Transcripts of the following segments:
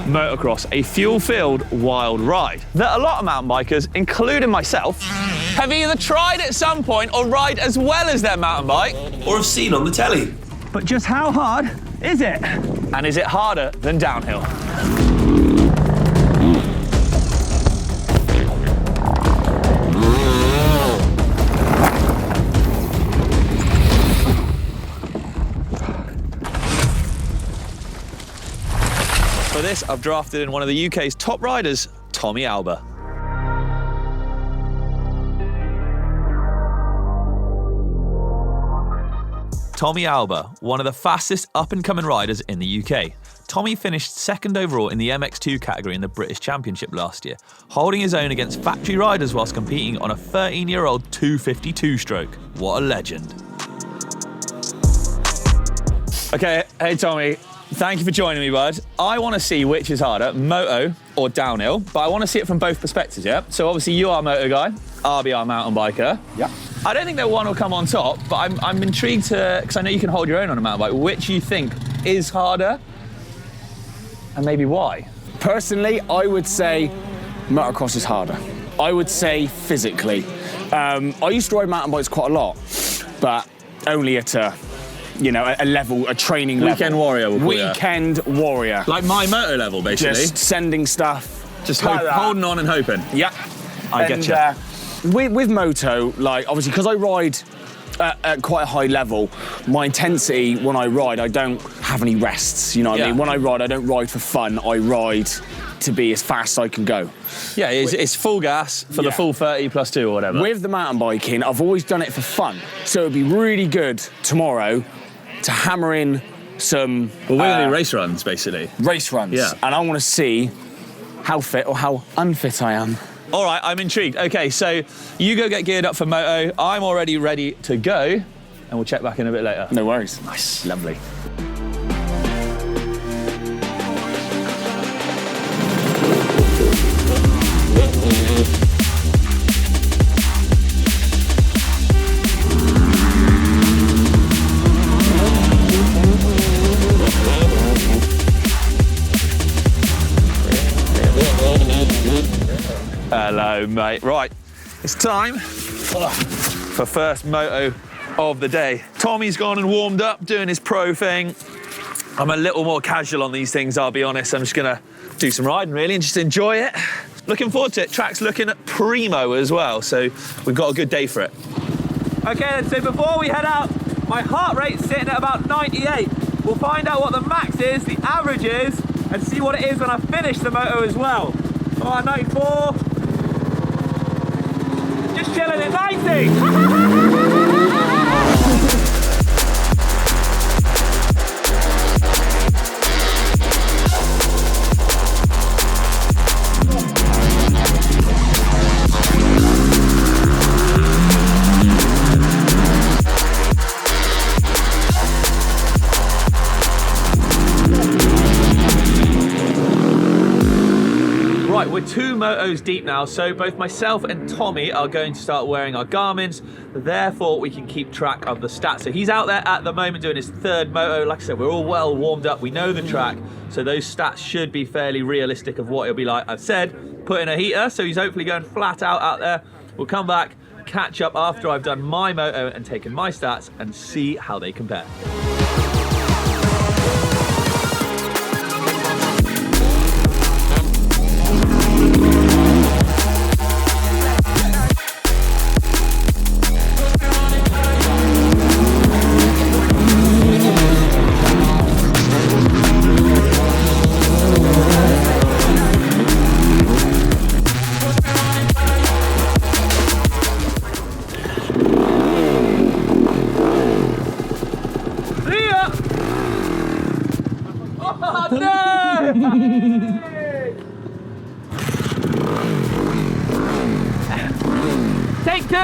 Motocross, a fuel-filled wild ride that a lot of mountain bikers, including myself, have either tried at some point or ride as well as their mountain bike, or have seen on the telly. But just how hard is it? And is it harder than downhill? For this, I've drafted in one of the UK's top riders, Tommy Alba. Tommy Alba, one of the fastest up-and-coming riders in the UK. Tommy finished second overall in the MX2 category in the British Championship last year, holding his own against factory riders whilst competing on a 13-year-old 252 stroke. What a legend. Okay, hey Tommy. Thank you for joining me, bud. I want to see which is harder, moto or downhill, but I want to see it from both perspectives, yeah? So obviously you are a moto guy, I'll be our mountain biker. Yeah. I don't think that one will come on top, but I'm intrigued to, because I know you can hold your own on a mountain bike, which you think is harder, and maybe why? Personally, I would say motocross is harder. I would say physically. I used to ride mountain bikes quite a lot, but only at a level, a training level. Weekend warrior, we'll call you. Weekend warrior. Like my moto level, basically. Just sending stuff. Just holding on and hoping. Yeah. I get you. With moto, like obviously because I ride at quite a high level, my intensity when I ride, I don't have any rests, you know what I mean? When I ride, I don't ride for fun, I ride to be as fast as I can go. Yeah, it's full gas for the full 30 plus 2 or whatever. With the mountain biking, I've always done it for fun. So it'd be really good tomorrow to hammer in some... Well, we're going to do race runs, basically. Race runs. Yeah. And I want to see how fit or how unfit I am. All right, I'm intrigued. Okay, so you go get geared up for moto. I'm already ready to go, and we'll check back in a bit later. No worries. Nice. Lovely. Hello, mate. Right, it's time for first moto of the day. Tommy's gone and warmed up, doing his pro thing. I'm a little more casual on these things, I'll be honest. I'm just gonna do some riding, really, and just enjoy it. Looking forward to it. Track's looking primo as well, so we've got a good day for it. Okay, then, so before we head out, my heart rate's sitting at about 98. We'll find out what the max is, the average is, and see what it is when I finish the moto as well. All right, 94. Just chilling at 90. Right, we're 2 motos deep now, so both myself and Tommy are going to start wearing our Garmins, therefore we can keep track of the stats. So he's out there at the moment doing his 3rd moto. Like I said, we're all well warmed up, we know the track, so those stats should be fairly realistic of what it'll be like. I've said, put in a heater, so he's hopefully going flat out there. We'll come back, catch up after I've done my moto and taken my stats and see how they compare. Take 2.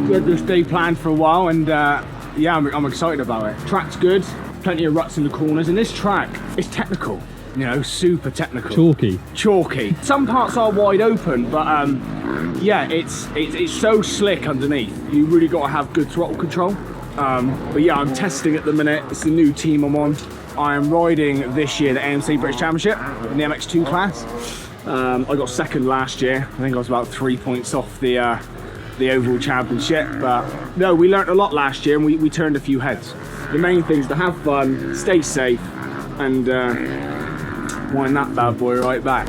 We had this day planned for a while, and yeah, I'm excited about it. Track's good. plenty of ruts in the corners, and this track is technical, you know, super technical. Chalky. Some parts are wide open, but yeah, it's so slick underneath. You really got to have good throttle control. But yeah, I'm testing at the minute. It's the new team I'm on. I am riding this year the AMC British Championship in the MX2 class. I got second last year. I think I was about 3 points off the overall championship. But no, we learnt a lot last year, and we turned a few heads. The main thing is to have fun, stay safe, and wind that bad boy right back.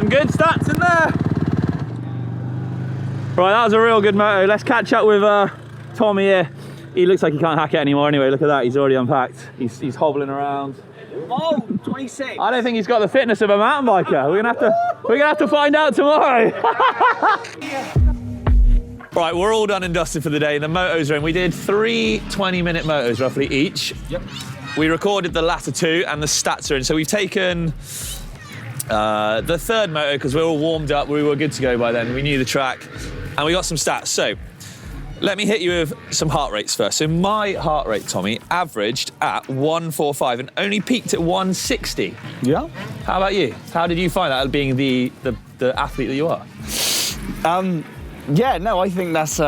Good stats in there. Right, that was a real good moto. Let's catch up with Tommy here. He looks like he can't hack it anymore anyway. Look at that, he's already unpacked. He's hobbling around. Oh, 26. I don't think he's got the fitness of a mountain biker. We're gonna have to find out tomorrow. Right, we're all done and dusted for the day. The motos are in. We did 3 20-minute motos roughly each. Yep. We recorded the latter 2 and the stats are in. So we've taken the third moto because we're all warmed up. We were good to go by then. We knew the track and we got some stats. So let me hit you with some heart rates first. So my heart rate, Tommy, averaged at 145 and only peaked at 160. Yeah. How about you? How did you find that, being the athlete that you are? Yeah, no, I think that's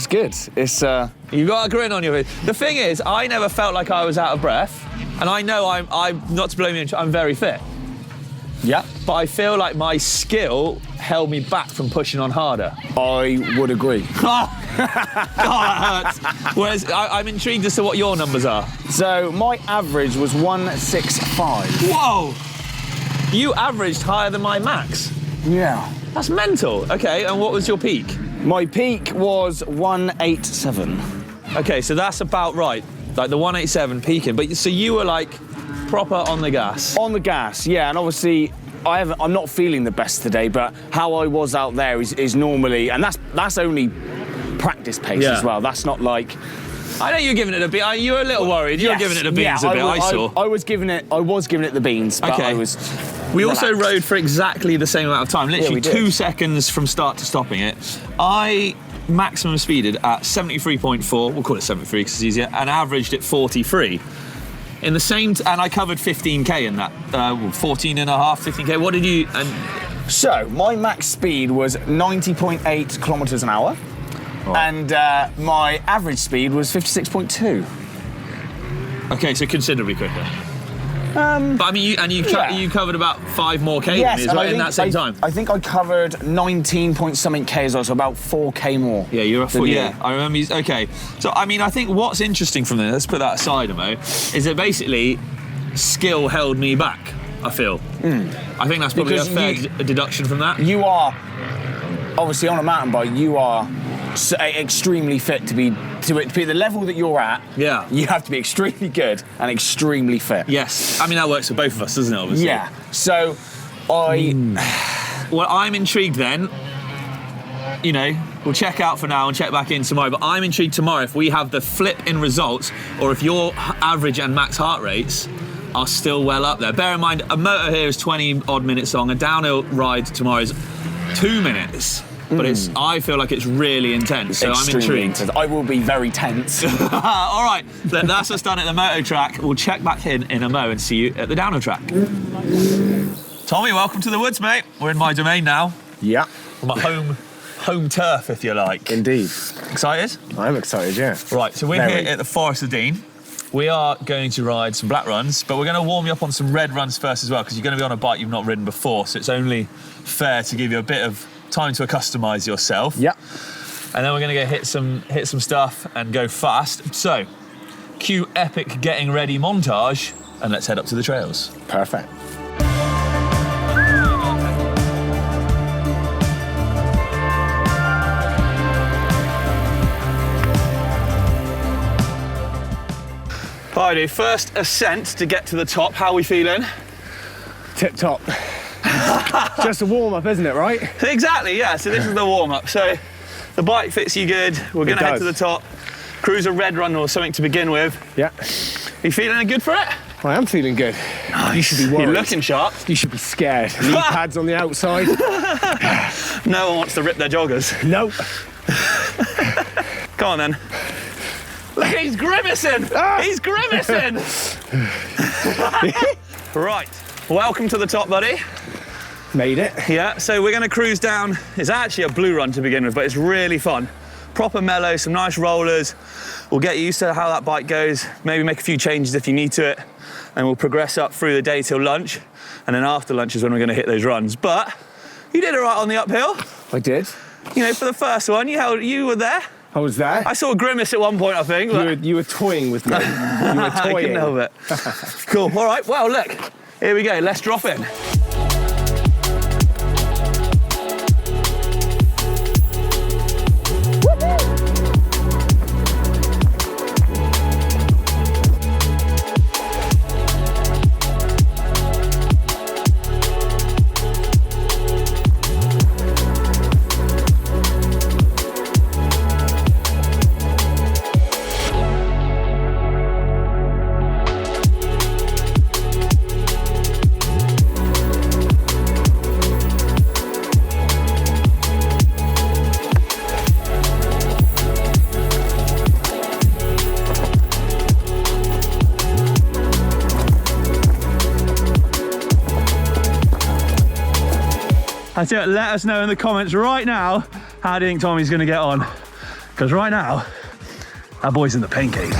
good. It's You've got a grin on your face. The thing is, I never felt like I was out of breath, and I know I'm not to blame you, I'm very fit. yeah. But I feel like my skill held me back from pushing on harder. I would agree. God, that hurts. Whereas I'm intrigued as to what your numbers are. So my average was 165. Whoa! You averaged higher than my max. Yeah. That's mental. Okay, and what was your peak? My peak was 187. Okay, so that's about right. Like the 187 peaking. But so you were like proper on the gas. On the gas, yeah, and obviously I'm not feeling the best today, but how I was out there is normally, and that's only practice pace as well. That's not like. I know you're giving it a beat. You were a little worried. You were giving it the beans a bit. I saw. I was giving it the beans, but I was. We also rode for exactly the same amount of time. Literally 2 seconds from start to stopping it. I maximum speeded at 73.4. We'll call it 73 because it's easier, and averaged at 43. In the same, and I covered 15k in that, 14 and a half, 15k. What did you? So my max speed was 90.8 kilometers an hour, and my average speed was 56.2. Okay, so considerably quicker. But I mean, you covered about 5 more k than me as well in that same time. I think I covered 19 point something k as well, so about 4k more. Yeah, you're a 4. Yeah, I remember. Okay, so I mean, I think what's interesting from this, let's put that aside, Mo, is that basically skill held me back. I feel. I think that's probably a fair deduction from that. You are obviously on a mountain bike. You are extremely fit to be at the level that you're at. Yeah, you have to be extremely good and extremely fit. Yes, I mean that works for both of us, doesn't it? Obviously. Yeah. So well, I'm intrigued then. You know, we'll check out for now and check back in tomorrow. But I'm intrigued tomorrow if we have the flip in results, or if your average and max heart rates are still well up there. Bear in mind, a moto here is 20 odd minutes long. A downhill ride tomorrow is 2 minutes. But I feel like it's really intense, so I'm intrigued. Intense. I will be very tense. All right, that's us done at the moto track. We'll check back in a mo and see you at the downhill track. Tommy, welcome to the woods, mate. We're in my domain now. Yeah. My home turf, if you like. Indeed. Excited? I'm excited, yeah. Right, so we're here at the Forest of Dean. We are going to ride some black runs, but we're going to warm you up on some red runs first as well, because you're going to be on a bike you've not ridden before, so it's only fair to give you a bit of time to accustomise yourself. Yeah. And then we're going to go hit some stuff and go fast. So, cue epic getting ready montage, and let's head up to the trails. Perfect. Alrighty, first ascent to get to the top. How are we feeling? Tip top. Just a warm-up, isn't it, right? Exactly, yeah. So this is the warm-up. So the bike fits you good. We're going to head to the top. Cruise a red run or something to begin with. Yeah. You feeling good for it? I am feeling good. Nice. You should be worried. You're looking sharp. You should be scared. Knee pads on the outside. No one wants to rip their joggers. Nope. Come on then. Look, he's grimacing! He's grimacing! Right, welcome to the top, buddy. Made it. Yeah, so we're gonna cruise down. It's actually a blue run to begin with, but it's really fun. Proper mellow, some nice rollers. We'll get used to how that bike goes, maybe make a few changes if you need to it, and we'll progress up through the day till lunch, and then after lunch is when we're gonna hit those runs. But you did all right on the uphill. I did. You know, for the first one, you were there. I was there. I saw a grimace at one point, I think. You were toying with me. You were I toying. couldn't help it. Cool, all right, well, look, here we go, let's drop in. That's it, let us know in the comments right now how do you think Tommy's gonna get on? Because right now, that boy's in the pain cave.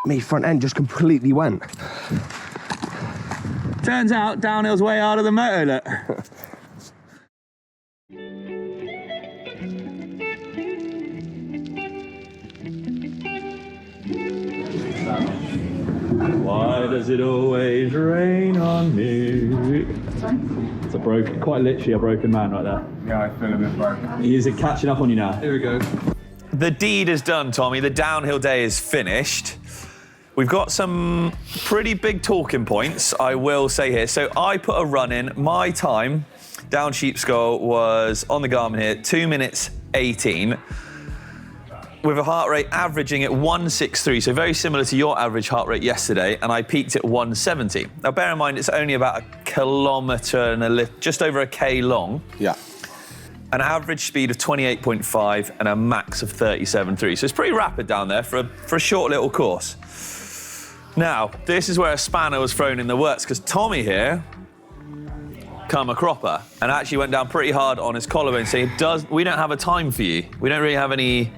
Me front end just completely went. Turns out downhill's way harder than moto, look. Why does it always rain on me? It's a broken, quite literally a broken man right there. Yeah, I feel a bit broken. Is it catching up on you now? Here we go. The deed is done, Tommy. The downhill day is finished. We've got some pretty big talking points, I will say here. So I put a run in. My time down Sheepskull was, on the Garmin here, 2 minutes 18. With a heart rate averaging at 163, so very similar to your average heart rate yesterday, and I peaked at 170. Now bear in mind, it's only about a kilometre and just over a K long. Yeah. An average speed of 28.5 and a max of 37.3. So it's pretty rapid down there for a short little course. Now, this is where a spanner was thrown in the works, because Tommy here, come a cropper, and actually went down pretty hard on his collarbone, saying, we don't have a time for you. We don't really have any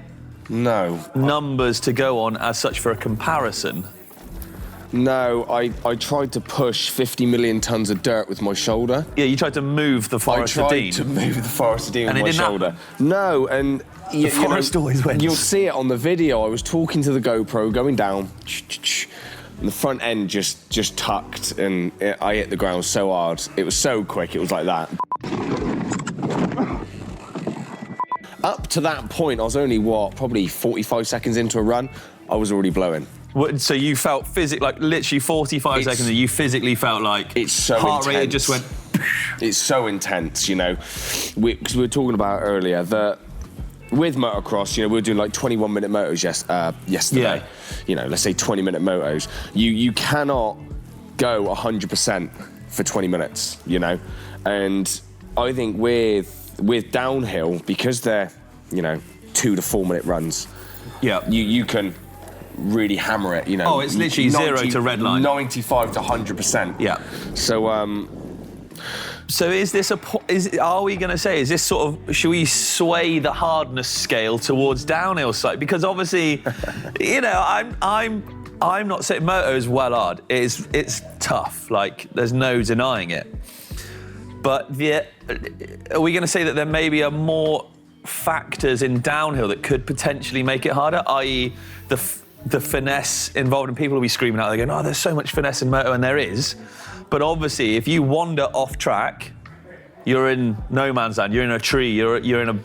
numbers to go on as such for a comparison. No, I tried to push 50 million tons of dirt with my shoulder. Yeah, you tried to move the Forest of Dean. I tried to move the Forest of Dean with my shoulder. No, and the forest always wins. You'll see it on the video. I was talking to the GoPro, going down, and the front end just tucked, and I hit the ground so hard. It was so quick, it was like that. Up to that point, I was only, probably 45 seconds into a run, I was already blowing. So you felt like literally 45 seconds, and you physically felt like it's so heart intense. rate just went. It's so intense, you know. Because we were talking about earlier that with motocross, you know, we were doing like 21-minute motos yesterday. Yeah. You know, let's say 20-minute motos. You cannot go 100% for 20 minutes, you know. And I think with downhill, because they're, you know, 2 to 4 minute runs, Yeah. you can really hammer it, you know. Oh, it's literally 0 to red line. 95 to 100%. Yeah. So is this are we going to say, is this sort of, should we sway the hardness scale towards downhill side? Because obviously, you know, I'm not saying moto is well hard. It's tough. Like, there's no denying it. But are we going to say that there maybe are more factors in downhill that could potentially make it harder, i.e. the finesse involved, and people will be screaming out, they're going, oh, there's so much finesse in moto, and there is. But obviously, if you wander off track, you're in no man's land, you're in a tree, you're in a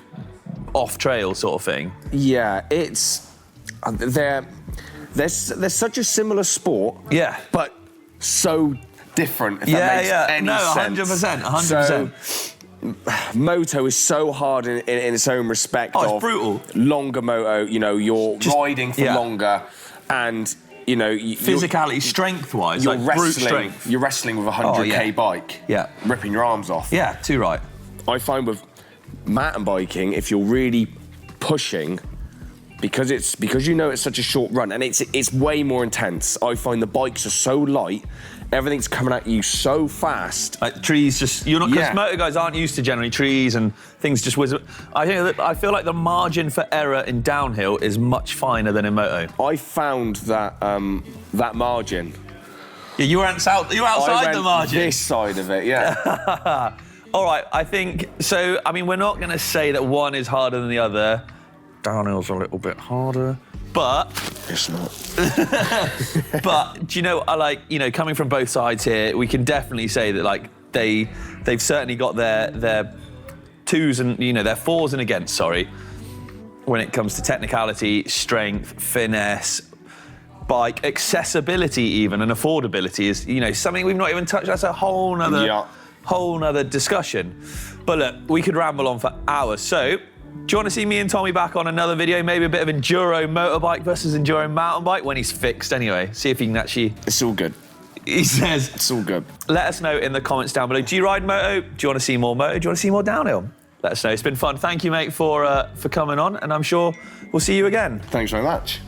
off trail sort of thing. Yeah, they're such a similar sport. Yeah. But so different, if that makes any sense. 100%. So, moto is so hard in its own respect. Oh, it's brutal. Longer moto, you know, you're riding for longer, and you know, physicality, strength-wise, you're like wrestling. brute strength. You're wrestling with a 100k bike. Yeah. Ripping your arms off. Yeah, too right. I find with mountain biking, if you're really pushing, because you know it's such a short run and it's way more intense. I find the bikes are so light, everything's coming at you so fast. Like trees just, you're not, because motor guys aren't used to generally trees and things just whiz. I feel like the margin for error in downhill is much finer than in moto. I found that that margin. Yeah, you were outside the margin. This side of it, yeah. All right, I think, so, I mean, we're not going to say that one is harder than the other. Downhill's a little bit harder, but... It's not. But, do you know, coming from both sides here, we can definitely say that, like, they've certainly got their twos and, you know, their fours and against, when it comes to technicality, strength, finesse, bike, accessibility even, and affordability is, you know, something we've not even touched. That's a whole nother discussion. But look, we could ramble on for hours. So, do you want to see me and Tommy back on another video? Maybe a bit of enduro motorbike versus enduro mountain bike when he's fixed anyway. See if he can actually... It's all good. He says... It's all good. Let us know in the comments down below. Do you ride moto? Do you want to see more moto? Do you want to see more downhill? Let us know. It's been fun. Thank you, mate, for coming on, and I'm sure we'll see you again. Thanks very much.